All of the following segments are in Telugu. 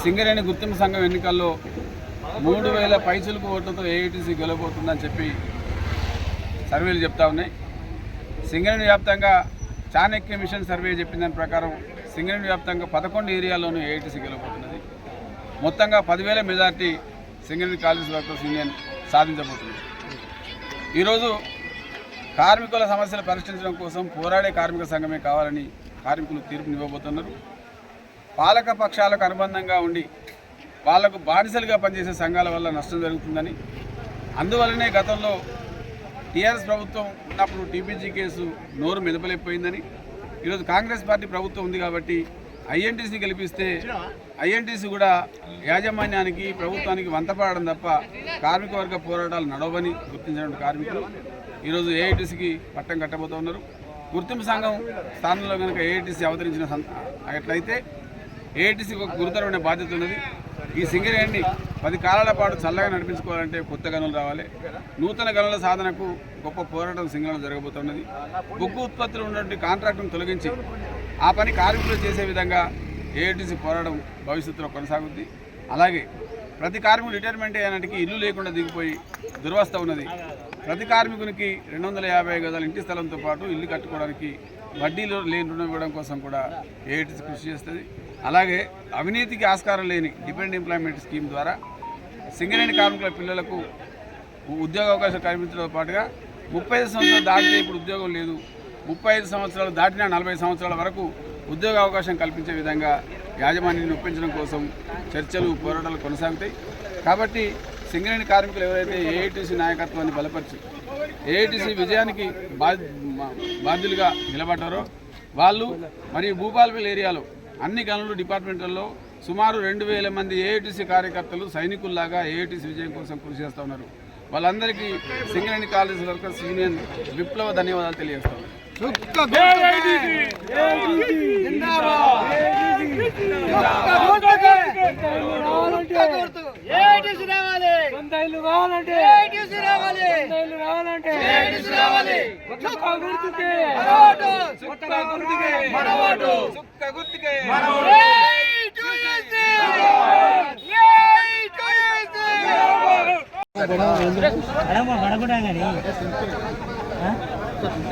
సింగరేణి గుర్తింపు సంఘం ఎన్నికల్లో 3000 పైచులకు ఓట్లతో ఏఐటీసీ గెలవబోతుందని చెప్పి సర్వేలు చెప్తా ఉన్నాయి. సింగరేణి వ్యాప్తంగా చాణక్య మిషన్ సర్వే చెప్పిన దాని ప్రకారం సింగరేణి వ్యాప్తంగా 11 ఏరియాల్లోనూ ఏఐటీసీ గెలవబోతున్నది. మొత్తంగా 10,000 majority Singareni colliery workers union సాధించబోతుంది. ఈరోజు కార్మికుల సమస్యలు పరిష్కరించడం కోసం పోరాడే కార్మిక సంఘమే కావాలని కార్మికులు తీర్పునివ్వబోతున్నారు. పాలక పక్షాలకు అనుబంధంగా ఉండి వాళ్లకు బానిసలుగా పనిచేసే సంఘాల వల్ల నష్టం జరుగుతుందని, అందువల్లనే గతంలో టీఆర్ఎస్ ప్రభుత్వం ఉన్నప్పుడు టీపీజీ కేసు నోరు మెదపలేకపోయిందని, ఈరోజు కాంగ్రెస్ పార్టీ ప్రభుత్వం ఉంది కాబట్టి ఐఎన్టీసీ గెలిపిస్తే ఐఎన్టీసీ కూడా యాజమాన్యానికి ప్రభుత్వానికి వంతపడడం తప్ప కార్మిక వర్గ పోరాటాలు నడవని గుర్తించిన కార్మికులు ఈరోజు ఏఐటీసీకి పట్టం కట్టబోతూ ఉన్నారు. గుర్తింపు సంఘం స్థానంలో కనుక ఏఐటీసీ అవతరించిన అట్లయితే ఏఐటీసీకి ఒక గురుతరమైన బాధ్యత ఉన్నది. ఈ సింగరేణిని 10 కాలాల పాటు చల్లగా నడిపించుకోవాలంటే కొత్త గనులు రావాలి. నూతన గనుల సాధనకు గొప్ప పోరాటం సింగరేణిలో జరగబోతున్నది. బొగ్గు ఉత్పత్తులు ఉన్నటువంటి కాంట్రాక్టును తొలగించి ఆ పని కార్మికులు చేసే విధంగా ఏఐటీసీ పోరాటం భవిష్యత్తులో కొనసాగుద్ది. అలాగే ప్రతి కార్మికుడు రిటైర్మెంట్ అయ్యేనాటికి ఇల్లు లేకుండా దిగిపోయి దుర్వస్థ ఉన్నది. ప్రతి కార్మికునికి 250 గజాల ఇంటి స్థలంతో పాటు ఇల్లు కట్టుకోవడానికి వడ్డీలో లేని రుణం ఇవ్వడం కోసం కూడా ఏఐటీసీ కృషి చేస్తుంది. అలాగే అవినీతికి ఆస్కారం లేని డిపెండెంట్ ఎంప్లాయ్మెంట్ స్కీమ్ ద్వారా సింగరేణి కార్మికుల పిల్లలకు ఉద్యోగ అవకాశం కల్పించడంతో పాటుగా 35 సంవత్సరాలు దాటితే ఇప్పుడు ఉద్యోగం లేదు, 35 సంవత్సరాలు దాటినా 40 సంవత్సరాల వరకు ఉద్యోగ అవకాశం కల్పించే విధంగా యాజమాన్యాన్ని ఒప్పించడం కోసం చర్చలు పోరాటాలు కొనసాగుతాయి. కాబట్టి సింగరేణి కార్మికులు ఎవరైతే ఏఐటీసీ నాయకత్వాన్ని బలపరిచి ఏఐటీసీ విజయానికి బాధ్యులుగా నిలబడ్డారో వాళ్ళు మరియు భూపాలపల్లి ఏరియాలో అన్ని గనులు డిపార్ట్మెంట్లలో సుమారు 2,000 మంది ఏఐటీసీ కార్యకర్తలు సైనికుల్లాగా ఏఐటీసీ విజయం కోసం కృషి చేస్తూ ఉన్నారు. వాళ్ళందరికీ సింగరేణి కాలేజ్ వర్కర్స్ యూనియన్ విప్లవ ధన్యవాదాలు తెలియజేస్తున్నారు.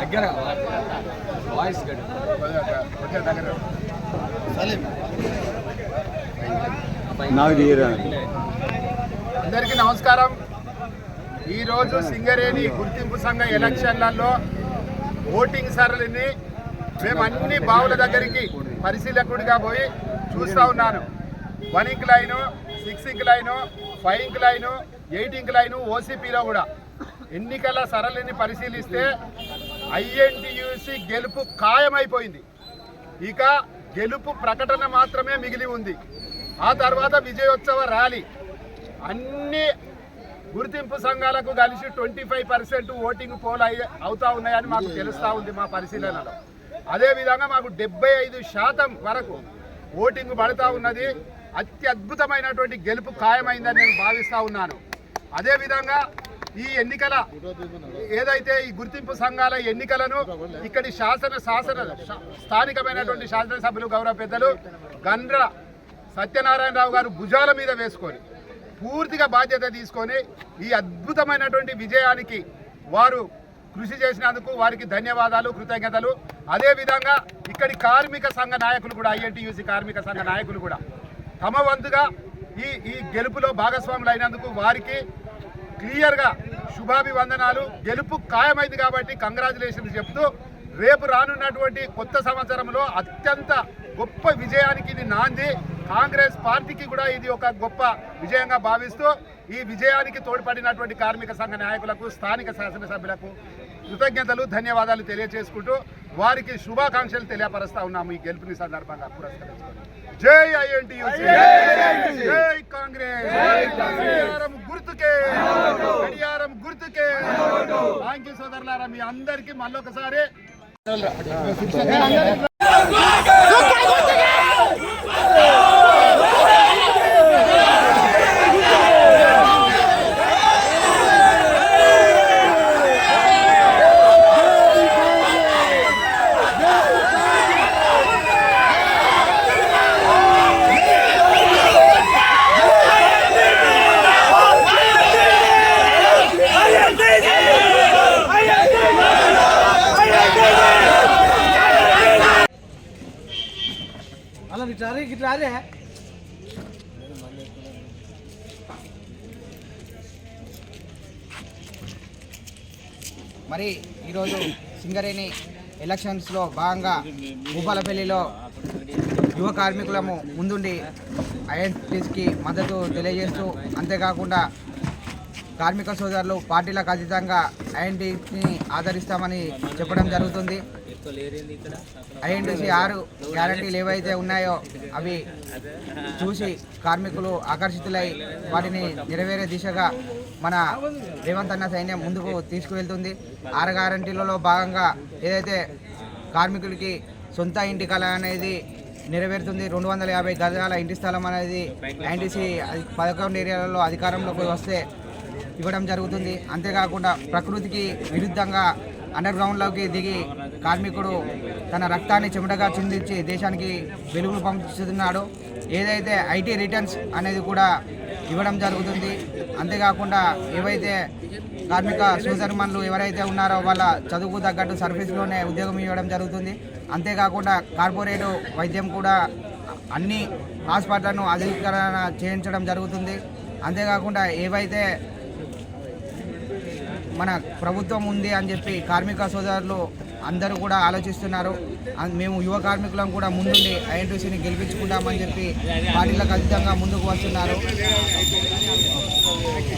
దగ్గర వాయిస్ అందరికీ నమస్కారం. ఈరోజు సింగరేణి గుర్తింపు సంఘ ఎలక్షన్లలో ఓటింగ్ సరళిని మేము అన్ని బావుల దగ్గరికి పరిశీలకుడిగా పోయి చూస్తూ ఉన్నాను. 1 ఇంక్ లైను, 6 ఇంక్ లైను, 5 ఇంక్ లైను, 8 ఇంక్ లైను, ఓసీపీలో కూడా ఎన్నికల సరళిని పరిశీలిస్తే ఐఎన్టీయూసీ గెలుపు ఖాయమైపోయింది. ఇక గెలుపు ప్రకటన మాత్రమే మిగిలి ఉంది. ఆ తర్వాత విజయోత్సవ ర్యాలీ. అన్ని గుర్తింపు సంఘాలకు కలిసి 25% ఓటింగ్ పోల్ అవుతా ఉన్నాయని మాకు తెలుస్తూ ఉంది మా పరిశీలనలో. అదేవిధంగా మాకు 75% వరకు ఓటింగ్ పడుతూ ఉన్నది. అత్యద్భుతమైనటువంటి గెలుపు ఖాయమైందని నేను భావిస్తూ ఉన్నాను. అదేవిధంగా ఈ ఎన్నికల ఏదైతే ఈ గుర్తింపు సంఘాల ఎన్నికలను ఇక్కడి స్థానికమైనటువంటి శాసనసభ్యులు గౌరవ పెద్దలు గండ్ర సత్యనారాయణరావు గారు భుజాల మీద వేసుకొని పూర్తిగా బాధ్యత తీసుకొని ఈ అద్భుతమైనటువంటి విజయానికి వారు కృషి చేసినందుకు వారికి ధన్యవాదాలు, కృతజ్ఞతలు. అదేవిధంగా ఇక్కడి కార్మిక సంఘ నాయకులు కూడా, ఐఎన్టీయూసీ కార్మిక సంఘ నాయకులు కూడా తమ వంతుగా ఈ గెలుపులో భాగస్వాములు అయినందుకు వారికి క్లియర్గా శుభాభివందనాలు. గెలుపు ఖాయమైంది కాబట్టి కంగ్రాచులేషన్స్ చెప్తూ రేపు రానున్నటువంటి కొత్త సంవత్సరంలో అత్యంత గొప్ప విజయానికి ఇది నాంది. కాంగ్రెస్ పార్టీకి కూడా ఇది ఒక గొప్ప విజయంగా భావిస్తూ ఈ విజయానికి తోడ్పడినటువంటి కార్మిక సంఘ నాయకులకు, స్థానిక శాసనసభ్యులకు కృతజ్ఞతలు, ధన్యవాదాలు తెలియజేసుకుంటూ వారికి శుభాకాంక్షలు తెలియపరుస్తా ఉన్నాము. ఈ గెలుపుని సందర్భంగా పురస్కరించుకొని జై ఐఎన్టీయూసీ, జై కాంగ్రెస్, గడియారం గుర్తుకే, గడియారం గుర్తుకే. థాంక్యూ సోదరులారా, మీ అందరికీ మళ్ళొకసారి మరి ఈరోజు సింగరేణి ఎలక్షన్స్లో భాగంగా భూపాలపల్లిలో యువ కార్మికులము ముందుండి ఐఎన్టీసీకి మద్దతు తెలియజేస్తూ, అంతేకాకుండా కార్మిక సోదరులు పార్టీలకు అతీతంగా ఐఎన్టీసీని ఆదరిస్తామని చెప్పడం జరుగుతుంది. ఐఎన్టీసీ 6 గ్యారంటీలు ఏవైతే ఉన్నాయో అవి చూసి కార్మికులు ఆకర్షితులై వాటిని నెరవేరే దిశగా మన రేవంత్ అన్న సైన్యం ముందుకు తీసుకువెళ్తుంది. 6 గ్యారంటీలలో భాగంగా ఏదైతే కార్మికుడికి సొంత ఇంటి కళ అనేది నెరవేరుతుంది. 250 గజాల ఇంటి స్థలం అనేది ఐఎన్టీసీ 11 ఏరియాలలో అధికారంలోకి వస్తే ఇవ్వడం జరుగుతుంది. అంతేకాకుండా ప్రకృతికి విరుద్ధంగా అండర్ గ్రౌండ్లోకి దిగి కార్మికుడు తన రక్తాన్ని చెమటగా చిందించి దేశానికి వెలుగులు పంపిస్తున్నాడు. ఏదైతే ఐటీ రిటర్న్స్ అనేది కూడా ఇవ్వడం జరుగుతుంది. అంతేకాకుండా ఏవైతే కార్మిక సోదరిమణులు ఎవరైతే ఉన్నారో వాళ్ళ చదువుకు తగ్గట్టు సర్వీస్లోనే ఉద్యోగం ఇవ్వడం జరుగుతుంది. అంతేకాకుండా కార్పొరేట్ వైద్యం కూడా అన్ని హాస్పిటళ్లను అధీకరణ చేయించడం జరుగుతుంది. అంతేకాకుండా ఏవైతే మన ప్రభుత్వం ఉంది అని చెప్పి కార్మిక సోదరులు అందరూ కూడా ఆలోచిస్తున్నారు. మేము యువ కార్మికులను కూడా ముందుండి ఐఎన్టీసీని గెలిపించుకుంటామని చెప్పి పార్టీలకు అతీతంగా ముందుకు వస్తున్నారు.